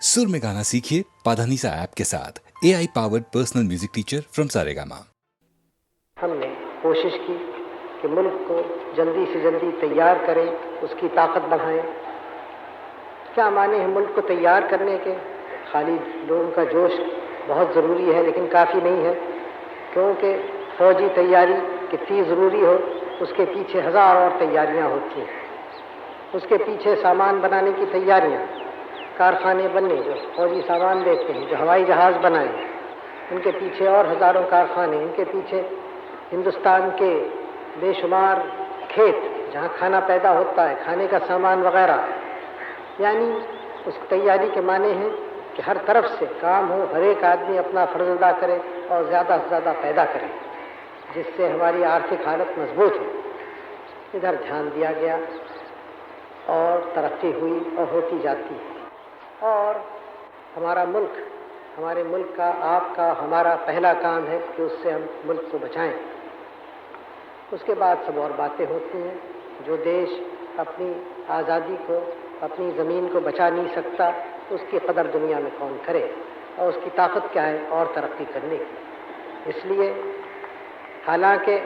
सुर में गाना सीखिए पाधानीसा ऐप के साथ AI powered personal music teacher from Saregama. हमने कोशिश की कि मुल्क को जल्दी से जल्दी तैयार करें, उसकी ताकत बढ़ाएं। क्या माने हैं मुल्क को तैयार करने के? खाली लोगों का जोश बहुत ज़रूरी है लेकिन काफ़ी नहीं है, क्योंकि फ़ौजी तैयारी कितनी ज़रूरी हो उसके पीछे हज़ार और तैयारियां होती हैं। उसके पीछे सामान बनाने की तैयारियां, कारखाने बनने, जो फौजी सामान देखते हैं, जो हवाई जहाज़ बनाए, उनके पीछे और हज़ारों कारखाने, उनके पीछे हिंदुस्तान के बेशुमार खेत जहाँ खाना पैदा होता है, खाने का सामान वगैरह। यानी उस तैयारी के माने हैं कि हर तरफ से काम हो, हर एक आदमी अपना फ़र्ज़ अदा करे और ज़्यादा से ज़्यादा पैदा करे, जिससे हमारी आर्थिक हालत मजबूत हो। इधर ध्यान दिया गया और तरक्की हुई और होती जाती है। और हमारा मुल्क, हमारे मुल्क का, आपका, हमारा पहला काम है कि उससे हम मुल्क को बचाएं। उसके बाद सब और बातें होती हैं। जो देश अपनी आज़ादी को, अपनी ज़मीन को बचा नहीं सकता, उसकी कदर दुनिया में कौन करे, और उसकी ताकत क्या है और तरक्की करने की। इसलिए हालांकि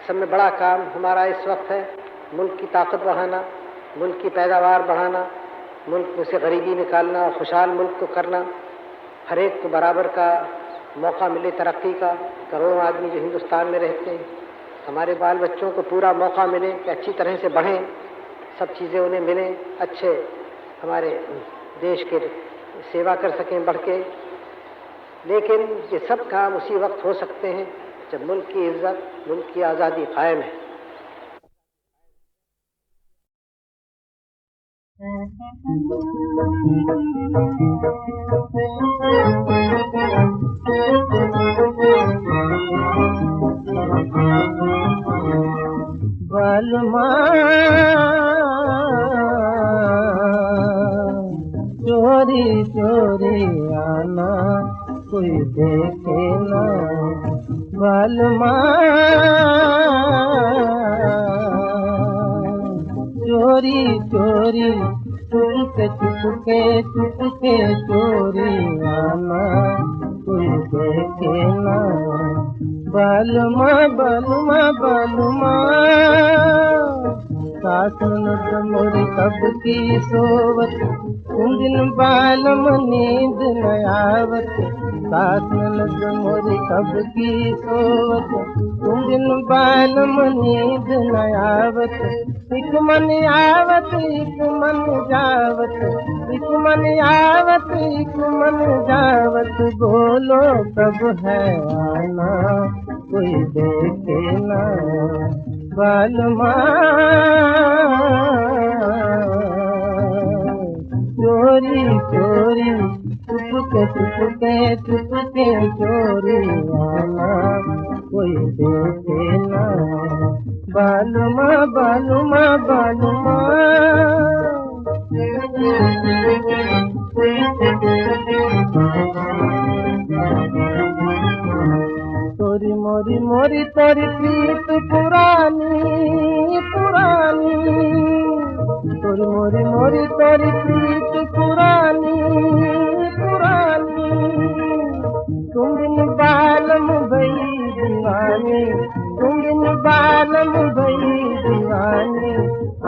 सब में बड़ा काम हमारा इस वक्त है मुल्क की ताकत बढ़ाना, मुल्क की पैदावार बढ़ाना, मुल्क में से गरीबी निकालना और खुशहाल मुल्क को करना, हर एक को बराबर का मौका मिले तरक्की का। करोड़ों आदमी जो हिंदुस्तान में रहते हैं, हमारे बाल बच्चों को पूरा मौका मिले कि अच्छी तरह से बढ़ें, सब चीज़ें उन्हें मिलें, अच्छे हमारे देश के सेवा कर सकें बढ़ के। लेकिन ये सब काम उसी वक्त हो सकते हैं जब मुल्क की इज्जत, मुल्क की आज़ादी कायम है। बालमा चोरी चोरी आना, कोई देखे ना। बालमा चोरी चोरी चुपके चुपके चुपके चोरी आना, कोई देखे ना। बालमा बालमा बालमा सासन मोरी कब की सोवत, दिन बालम नींद न आवत। सासन मोरी कब की सोवत, दिन बालम नींद न आवत। एक मन आवत एक मन जावत, एक मन आवत एक मन जावत। बोलो कब है आना, कोई देखे ना। बालमा चोरी चोरी चुपके चुपके चुपके चोरी आना, कोई देखे ना। बालमा बालमा बालमा तोरी मोरी मोरी तोरी प्रीत पुरानी पुरानी, तोरी मोरी मोरी तोरी प्रीत पुरानी पुरानी। तुम बिन बालम भई दीवानी, तुम बिन बालम भई दीवानी।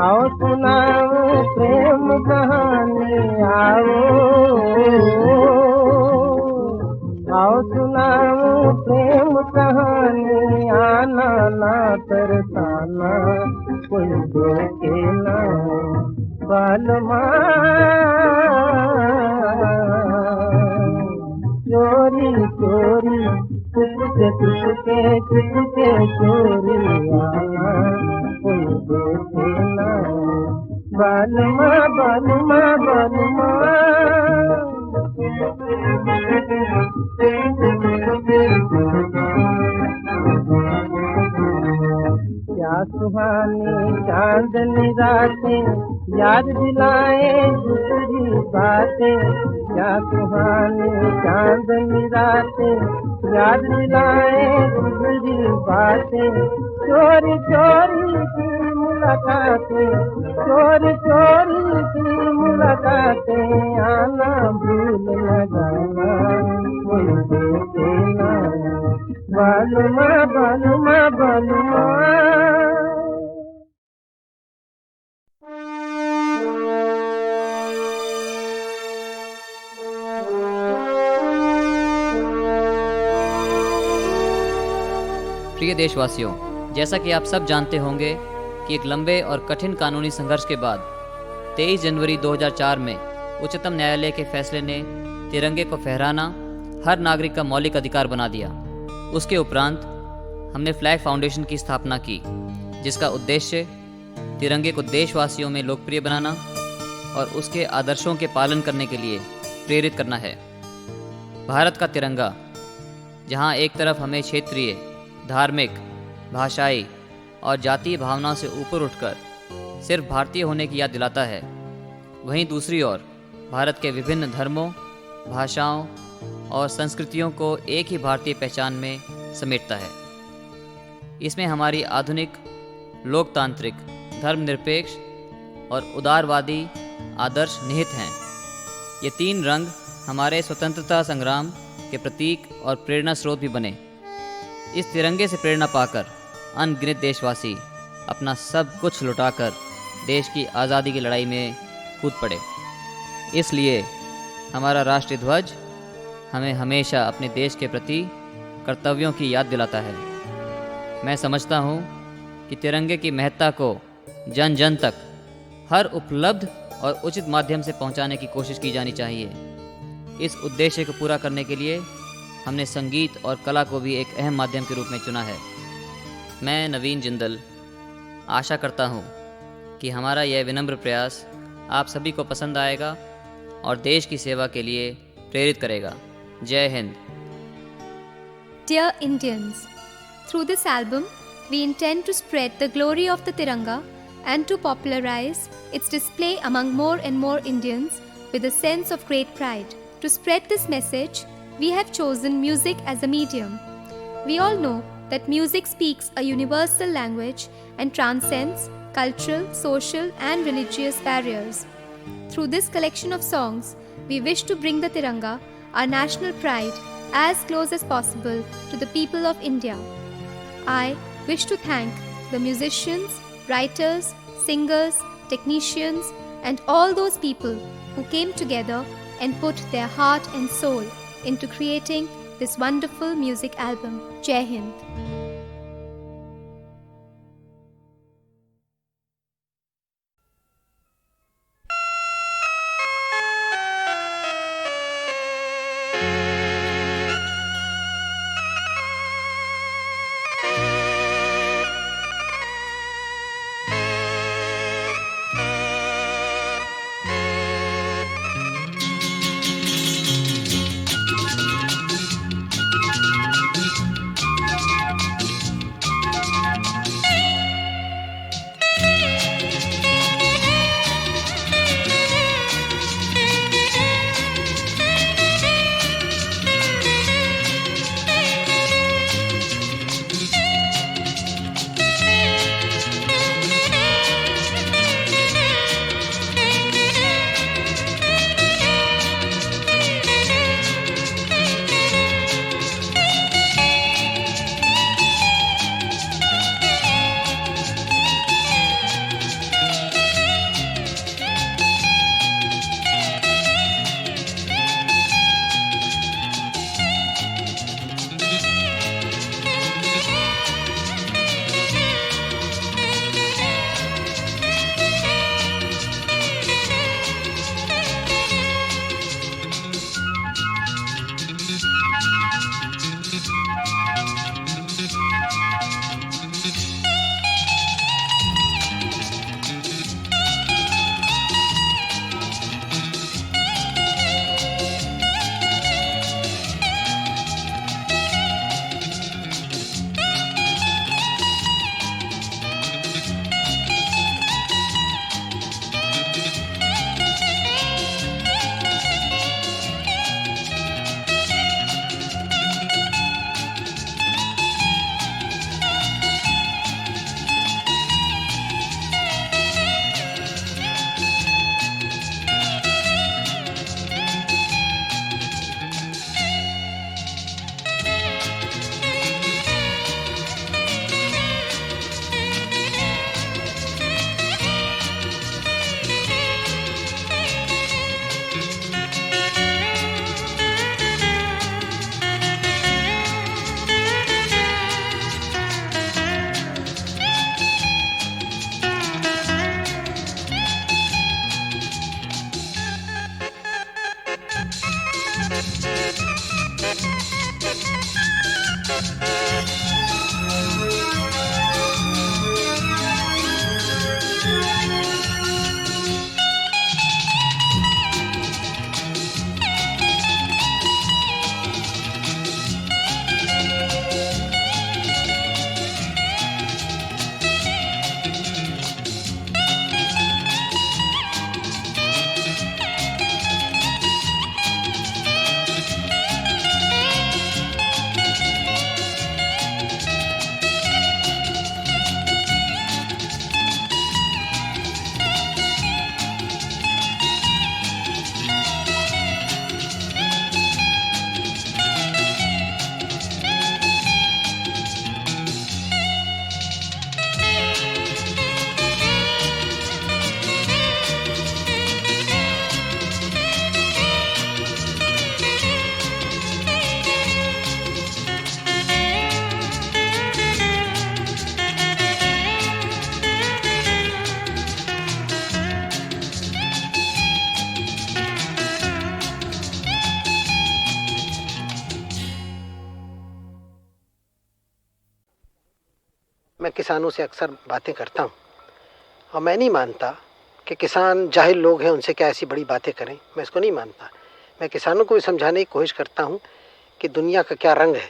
आओ सुनाओ प्रेम कहानी, आओ सुनाओ प्रेम कहानी। आना ना तरसाना, कोई देखे ना। बालमा चोरी चोरी चुपके चुपके चुपके चोरी आना, कोई देखे ना। बालमा बालमा बालमा क्या सुहानी चांदनी रातें, याद दिलाए दूसरी बातें। क्या सुहानी चांदनी रातें, याद दिलाए दूसरी बातें। चोरी चोरी की मुलाकातें, चोरी चोरी की लगाते आना, भूल न जाना, कोई देखे ना, बालुमा बालुमा बालुमा। प्रिय देशवासियों, जैसा कि आप सब जानते होंगे कि एक लंबे और कठिन कानूनी संघर्ष के बाद 23 जनवरी 2004 में उच्चतम न्यायालय के फैसले ने तिरंगे को फहराना हर नागरिक का मौलिक अधिकार बना दिया। उसके उपरांत हमने फ्लैग फाउंडेशन की स्थापना की, जिसका उद्देश्य तिरंगे को देशवासियों में लोकप्रिय बनाना और उसके आदर्शों के पालन करने के लिए प्रेरित करना है। भारत का तिरंगा, जहां एक तरफ हमें क्षेत्रीय, धार्मिक, भाषाई और जातीय भावनाओं से ऊपर उठकर सिर्फ भारतीय होने की याद दिलाता है, वहीं दूसरी ओर भारत के विभिन्न धर्मों, भाषाओं और संस्कृतियों को एक ही भारतीय पहचान में समेटता है। इसमें हमारी आधुनिक, लोकतांत्रिक, धर्मनिरपेक्ष और उदारवादी आदर्श निहित हैं। ये तीन रंग हमारे स्वतंत्रता संग्राम के प्रतीक और प्रेरणा स्रोत भी बने। इस तिरंगे से प्रेरणा पाकर अनगिनत देशवासी अपना सब कुछ लुटाकर देश की आज़ादी की लड़ाई में कूद पड़े। इसलिए हमारा राष्ट्रीय ध्वज हमें हमेशा अपने देश के प्रति कर्तव्यों की याद दिलाता है। मैं समझता हूँ कि तिरंगे की महत्ता को जन जन तक हर उपलब्ध और उचित माध्यम से पहुँचाने की कोशिश की जानी चाहिए। इस उद्देश्य को पूरा करने के लिए हमने संगीत और कला को भी एक अहम माध्यम के रूप में चुना है। मैं नवीन जिंदल आशा करता हूँ कि हमारा यह विनम्र प्रयास आप सभी को पसंद आएगा और देश की सेवा के लिए प्रेरित करेगा। जय Hind. Dear Indians, through this album, we intend to spread the glory of the Tiranga and to popularize its display among more and more Indians with a sense of great pride. To spread this message, we have chosen music as a medium. We all know that music speaks a universal language and transcends cultural, social, and religious barriers. Through this collection of songs, we wish to bring the Tiranga, our national pride, as close as possible to the people of India. I wish to thank the musicians, writers, singers, technicians, and all those people who came together and put their heart and soul into creating this wonderful music album. Jai Hind. मैं किसानों से अक्सर बातें करता हूँ और मैं नहीं मानता कि किसान जाहिल लोग हैं, उनसे क्या ऐसी बड़ी बातें करें। मैं इसको नहीं मानता। मैं किसानों को भी समझाने की कोशिश करता हूँ कि दुनिया का क्या रंग है,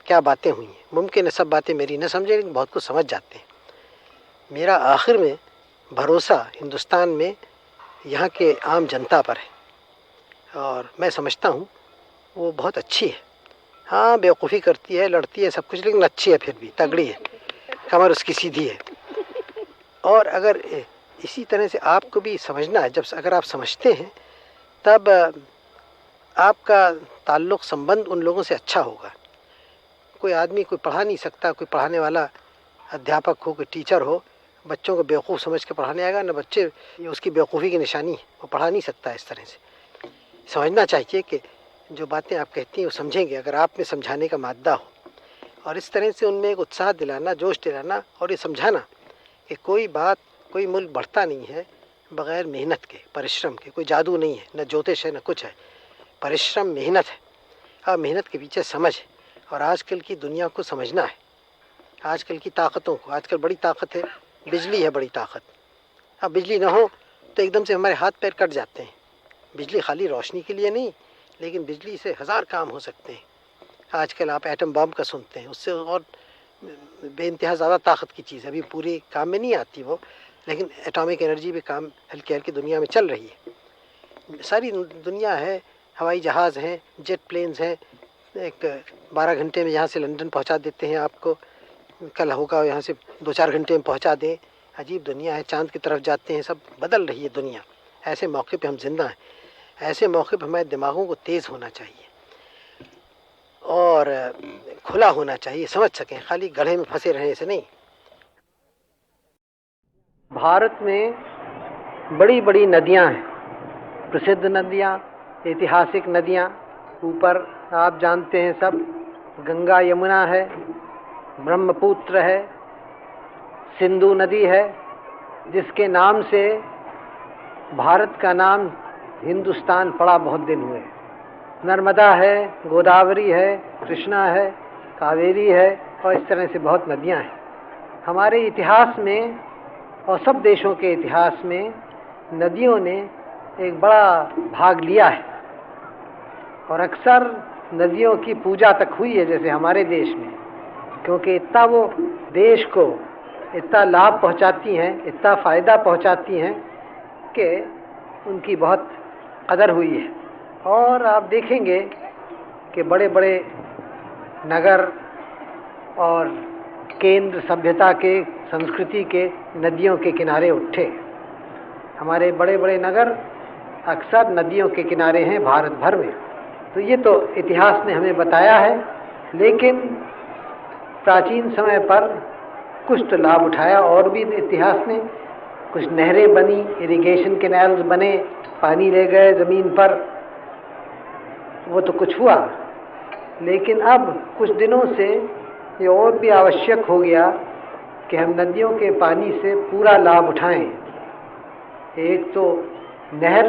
क्या बातें हुई हैं। मुमकिन है सब बातें मेरी न समझे, लेकिन बहुत कुछ समझ जाते हैं। मेरा आखिर में भरोसा हिंदुस्तान में यहाँ के आम जनता पर है और मैं समझता हूँ वो बहुत अच्छी है। हाँ, बेवकूफ़ी करती है, लड़ती है, सब कुछ, लेकिन अच्छी है, फिर भी तगड़ी है, कमर उसकी सीधी है। और अगर इसी तरह से आपको भी समझना है, अगर आप समझते हैं तब आपका ताल्लुक़ संबंध उन लोगों से अच्छा होगा। कोई आदमी कोई पढ़ा नहीं सकता, कोई पढ़ाने वाला अध्यापक हो, कोई टीचर हो, बच्चों को बेवकूफ़ समझ के पढ़ाने आएगा ना, बच्चे ये उसकी बेवकूफ़ी की निशानी है, वो पढ़ा नहीं सकता इस तरह से। समझना चाहिए कि जो बातें आप कहती हैं वो समझेंगे अगर आप में समझाने का मादा हो, और इस तरह से उनमें एक उत्साह दिलाना, जोश दिलाना और ये समझाना कि कोई मुल्क बढ़ता नहीं है बग़ैर मेहनत के, परिश्रम के। कोई जादू नहीं है, न ज्योतिष है, न कुछ है। परिश्रम, मेहनत है और मेहनत के पीछे समझ है। और आजकल की दुनिया को समझना है, आजकल की ताकतों को। आजकल बड़ी ताकत है, बिजली है बड़ी ताकत। अब बिजली ना हो तो एकदम से हमारे हाथ पैर कट जाते हैं। बिजली खाली रोशनी के लिए नहीं, लेकिन बिजली से 1000 काम हो सकते हैं। आजकल आप एटम बम का सुनते हैं, उससे और बेइंतहा ज़्यादा ताकत की चीज़ है। अभी पूरी काम में नहीं आती वो, लेकिन एटॉमिक एनर्जी भी काम हल्की हल्की दुनिया में चल रही है। सारी दुनिया है, हवाई जहाज़ हैं, जेट प्लेन्स हैं, एक 12 घंटे में यहाँ से लंदन पहुँचा देते हैं आपको। कल होगा यहाँ से 2-4 घंटे में पहुँचा दें। अजीब दुनिया है, चाँद की तरफ जाते हैं, सब बदल रही है दुनिया। ऐसे मौके पे हम जिंदा हैं। ऐसे मौके पे हमारे दिमागों को तेज़ होना चाहिए और खुला होना चाहिए, समझ सकें, खाली गड्ढे में फंसे रहने से नहीं। भारत में बड़ी बड़ी नदियाँ हैं, प्रसिद्ध नदियाँ, ऐतिहासिक नदियाँ। ऊपर आप जानते हैं सब, गंगा यमुना है, ब्रह्मपुत्र है, सिंधु नदी है, जिसके नाम से भारत का नाम हिंदुस्तान पड़ा बहुत दिन हुए। नर्मदा है, गोदावरी है, कृष्णा है, कावेरी है और इस तरह से बहुत नदियां हैं। हमारे इतिहास में और सब देशों के इतिहास में नदियों ने एक बड़ा भाग लिया है और अक्सर नदियों की पूजा तक हुई है, जैसे हमारे देश में, क्योंकि इतना वो देश को इतना लाभ पहुंचाती हैं, इतना फ़ायदा पहुंचाती हैं कि उनकी बहुत कदर हुई है। और आप देखेंगे कि बड़े बड़े नगर और केंद्र सभ्यता के, संस्कृति के नदियों के किनारे उठे। हमारे बड़े बड़े नगर अक्सर नदियों के किनारे हैं भारत भर में। तो ये तो इतिहास ने हमें बताया है, लेकिन प्राचीन समय पर कुछ तो लाभ उठाया और भी इतिहास ने। कुछ नहरें बनी, इरिगेशन कैनाल्स बने, पानी ले गए ज़मीन पर, वो तो कुछ हुआ। लेकिन अब कुछ दिनों से ये और भी आवश्यक हो गया कि हम नदियों के पानी से पूरा लाभ उठाएं। एक तो नहर,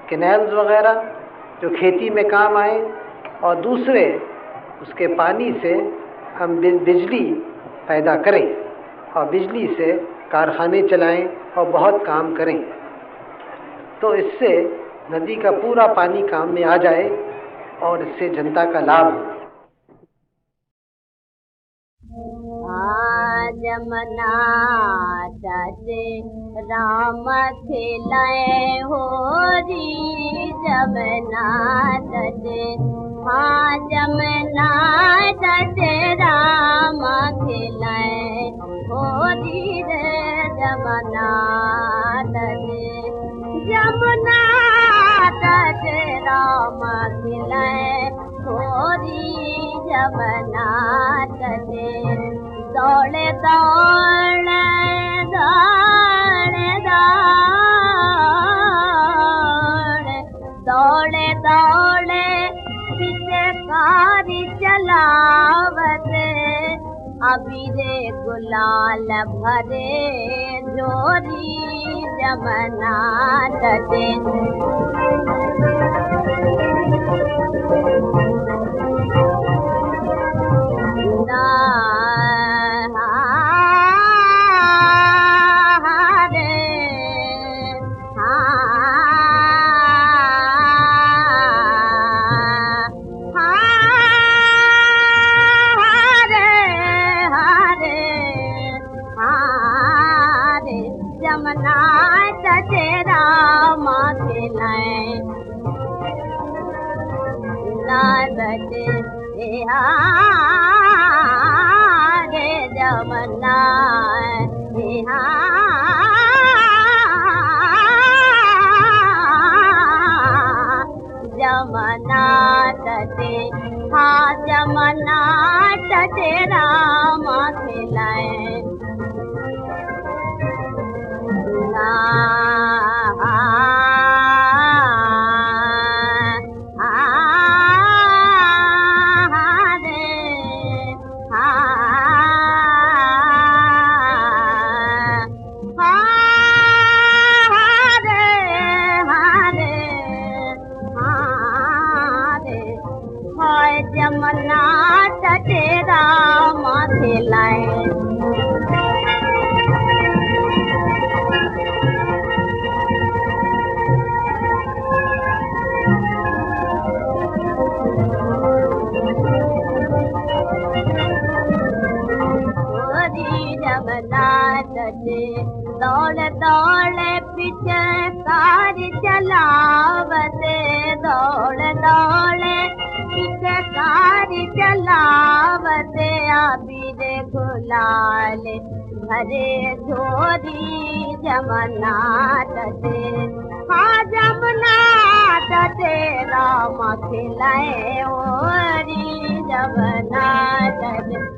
कैनाल्स वगैरह जो खेती में काम आए, और दूसरे उसके पानी से हम बिजली पैदा करें और बिजली से कारखाने चलाएं और बहुत काम करें। तो इससे नदी का पूरा पानी काम में आ जाए और इससे जनता का लाभ हो। जमना राम खिलाए हो री जमना हाँ जमना राम खिलाए हो री जमना जमुना राम खिलाए हो री जमना दौड़े दौड़े दौड़े दौड़े दौड़े दौड़े पीछे कारी चलावत अभी रे गुलाल भरे जोरी जमना दे ना जमना तटे रे जमना जमना तटे हाँ जमना तटे राम खिलाए जमना तटेरा माथे लाए जमना तटे दौड़ दौड़ पीछे कार चलावते दौड़ दौड़ पीछे कार चलावते अबीर गुलाल भरे झोरी जमना तटे हाँ जमना तटे राम खिलाए ओरी जमना तटे